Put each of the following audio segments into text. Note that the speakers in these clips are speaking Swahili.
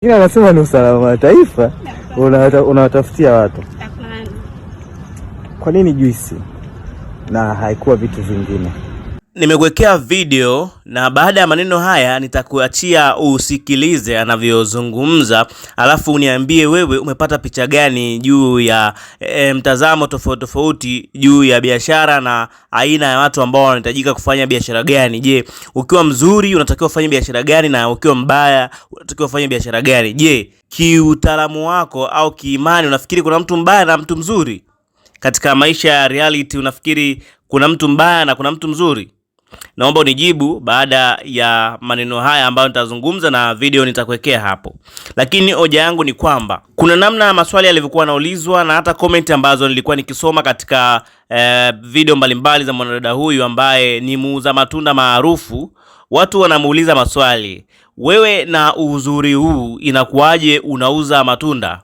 Ila anasema ni usalama wa taifa, unawatafutia watu. Kwa nini juisi na haikuwa vitu vingine? Nimekuwekea video na baada ya maneno haya nitakuachia usikilize anavyozungumza, alafu uniambie wewe umepata picha gani juu ya mtazamo tofauti juu ya biashara na aina ya watu ambao wanahitajika kufanya biashara gani. Je, ukiwa mzuri unatakiwa kufanya biashara gani na ukiwa mbaya unatakiwa kufanya biashara gani? Je, kiutaalamu wako au kiimani unafikiri kuna mtu mbaya na mtu mzuri? Katika maisha ya reality unafikiri kuna mtu mbaya na kuna mtu mzuri? Naomba unijibu baada ya maneno haya ambayo nitazungumza na video nitakuwekea hapo. Lakini hoja yangu ni kwamba kuna namna maswali yalivyokuwa yanaulizwa na hata comment ambazo nilikuwa nikisoma katika video mbalimbali za mwanadada huyu ambaye ni muuza matunda maarufu. Watu wanamuuliza maswali, wewe na uzuri huu inakuwaje unauza matunda?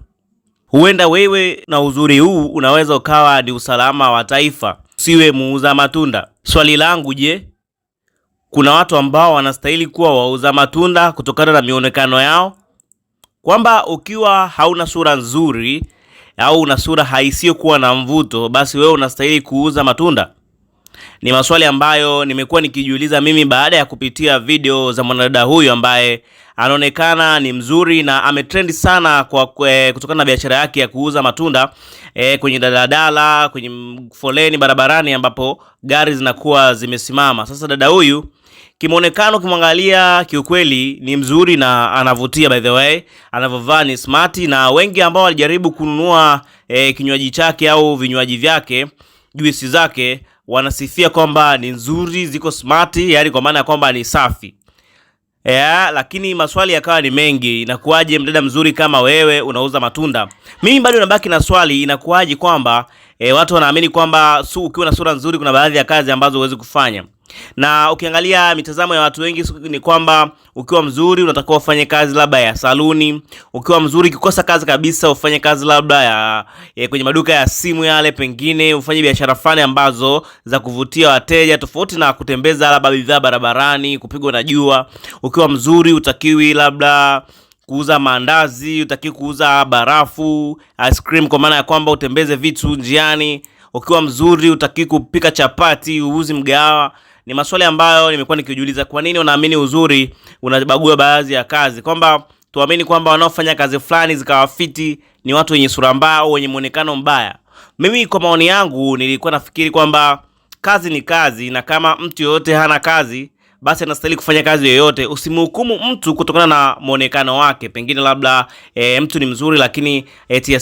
Huenda wewe na uzuri huu unaweza ukawa ni usalama wa taifa, siwe muuza matunda. Swali langu, je, kuna watu ambao wanastahili kuwa wauza matunda kutokana na mionekano yao? Kwamba ukiwa hauna sura nzuri au una sura haisiyo kuwa na mvuto, basi wewe unastahili kuuza matunda? Ni maswali ambayo nimekuwa nikijiuliza mimi baada ya kupitia video za mwanadada huyu ambaye anaonekana ni mzuri na ametrend sana kwa kutokana na biashara yake ya kuuza matunda kwenye daladala, kwenye foleni barabarani ambapo gari zinakuwa zimesimama. Sasa dada huyu kimonekano kimwangalia kiukweli ni mzuri na anavutia, by the way, anavovaa ni smart, na wengi ambao walijaribu kununua kinywaji chake au vinywaji vyake, juisi zake, wanasifia kwamba ni nzuri, ziko smart, yani kwa maana kwamba ni safi. Lakini maswali yakawa ni mengi. Inakuwaje mdada mzuri kama wewe unauza matunda? Mimi bado nabaki na swali, inakuwaje kwamba watu wanaamini kwamba ukiwa na sura nzuri kuna baadhi ya kazi ambazo huwezi kufanya? Na ukiangalia mitazamo ya watu wengi ni kwamba ukiwa mzuri unatakiwa ufanye kazi labda ya saluni, ukiwa mzuri ukikosa kazi kabisa ufanye kazi labda ya kwenye maduka ya simu yale, pengine ufanye biashara fulani ambazo za kuvutia wateja tofauti na kutembeza labda bidhaa barabarani, kupigwa na jua. Ukiwa mzuri utakiwi labda kuuza mandazi, utakiwi kuuza barafu, ice cream, kwa maana ya kwamba utembeze vitu njiani. Ukiwa mzuri utakiwi kupika chapati, uuzi mgawa. Ni maswali ambayo nimekuwa nikijiuliza, kwa nini unaamini uzuri unabagua baadhi ya kazi? Kwamba tuamini kwamba wanaofanya kazi fulani zikawafiti ni watu wenye sura mbaya au wenye muonekano mbaya. Mimi kwa maoni yangu nilikuwa nafikiri kwamba kazi ni kazi, na kama mtu yoyote hana kazi basi anastahili kufanya kazi yoyote. Usimhukumu mtu kutokana na muonekano wake. Pengine labda mtu ni mzuri lakini eti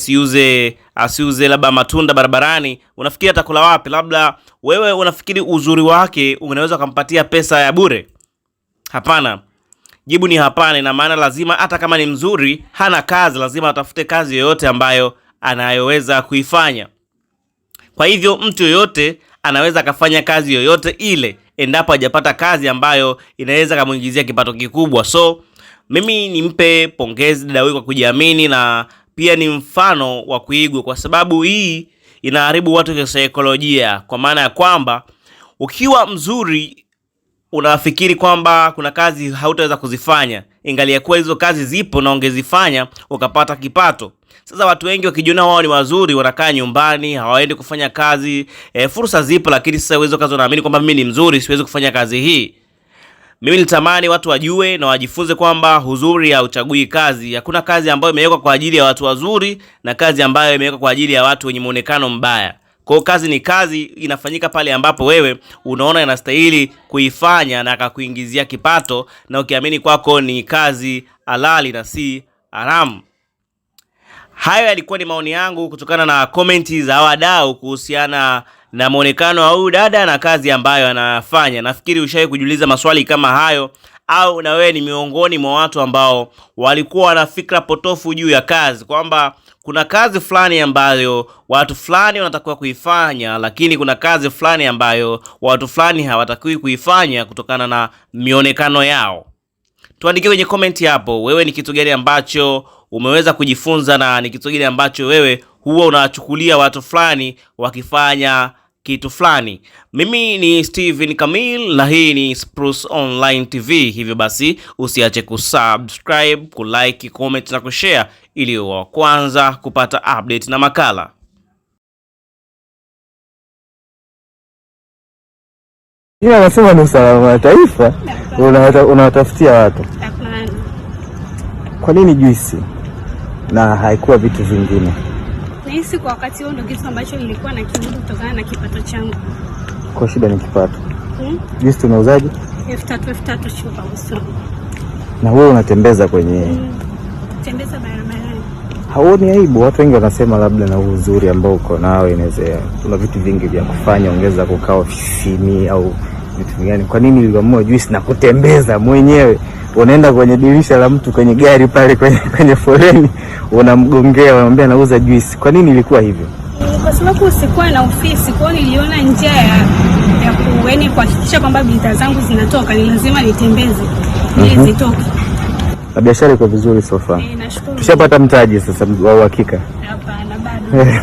asiuze labda matunda barabarani, unafikiri atakula wapi? Labda wewe unafikiri uzuri wake unaweza kumpatia pesa ya bure? Hapana. Jibu ni hapana. Na maana lazima hata kama ni mzuri hana kazi, lazima atafute kazi yoyote ambayo anayoweza kuifanya. Kwa hivyo mtu yoyote anaweza kufanya kazi yoyote ile endapo hajapata kazi ambayo inaweza kumuingizia kipato kikubwa. So mimi nimpe pongezi dada huyu kwa kujiamini, na pia ni mfano wa kuigwa, kwa sababu hii inaharibu watu kisaikolojia, kwa maana ya kwamba ukiwa mzuri unafikiri kwamba kuna kazi hautaweza kuzifanya, ingalia kuwa hizo kazi zipo na ungezifanya ukapata kipato. Sasa watu wengi wakijiona wao ni wazuri wanakaa nyumbani, hawaendi kufanya kazi. Fursa zipo, lakini sasa hizo kazi wanaamini kwamba mimi ni mzuri siwezi kufanya kazi hii. Mimi nitamani watu wajue na wajifunze kwamba uzuri hauchagui kazi. Hakuna kazi ambayo imewekwa kwa ajili ya watu wazuri na kazi ambayo imewekwa kwa ajili ya watu wenye muonekano mbaya. Kwa hiyo kazi ni kazi, inafanyika pale ambapo wewe unaona inastahili kuifanya na akakuingizia kipato, na ukiamini kwako ni kazi halali na si haramu. Hayo yalikuwa ni maoni yangu kutokana na komenti za wadau kuhusiana na muonekano wa huyu dada na kazi ambayo anafanya. Nafikiri ushawahi kujiuliza maswali kama hayo, au na wewe ni miongoni mwa watu ambao walikuwa na fikra potofu juu ya kazi, kwamba kuna kazi fulani ambayo watu fulani wanatakiwa kuifanya, lakini kuna kazi fulani ambayo watu fulani hawatakiwi kuifanya kutokana na mionekano yao? Tuandikie kwenye comment hapo, wewe ni kitu gani ambacho umeweza kujifunza, na ni kitu gani ambacho wewe huwa unachukulia watu fulani wakifanya kitu fulani. Mimi ni Steven Kamil na hii ni Spruce Online TV. Hivyo basi usiache kusubscribe, kulike, comment na kushare ili uwe wa kwanza kupata update na makala. Ila anasema ni usalama wa taifa, unawatafutia watu. Kwa nini juisi na haikuwa vitu vingine? Nahisi kwa wakati huo ndio kitu ambacho nilikuwa na kimudu kutokana na kipato changu. Kwa shida ni kipato. Juisi tunauzaje? 3,000 chupa usiku. Na wewe unatembeza kwenye tembeza barabarani. Haoni aibu? Watu wengi wanasema labda na uzuri ambao uko nao inaweza kuna vitu vingi vya kufanya, ongeza kukaa ofisini au vitu vingine. Kwa nini uliamua juisi na kutembeza mwenyewe? Unaenda kwenye dirisha la mtu kwenye gari pale kwenye foleni, unamgongea, unamwambia nauza juisi. Kwa nini ilikuwa hivyo? Kwa sababu sikuwa na ofisi, kwa hiyo niliona njia ya kuhakikisha kwamba bidhaa zangu zinatoka, ni lazima nitembeze ili zitoke. Na biashara iko vizuri so far. Nashukuru. Tushapata mtaji sasa wa uhakika? Hapana, bado.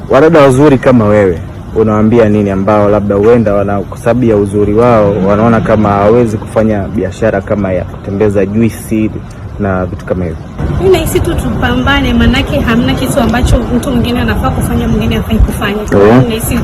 Wadada wazuri kama wewe unawaambia nini ambao labda huenda kwa sababu ya uzuri wao wanaona kama hawezi kufanya biashara kama ya kutembeza juisi na vitu kama hivyo? Mimi nahisi tu tupambane, manake hamna kitu ambacho mtu mwingine anafaa kufanya mwingine hafai kufanya. Nahisi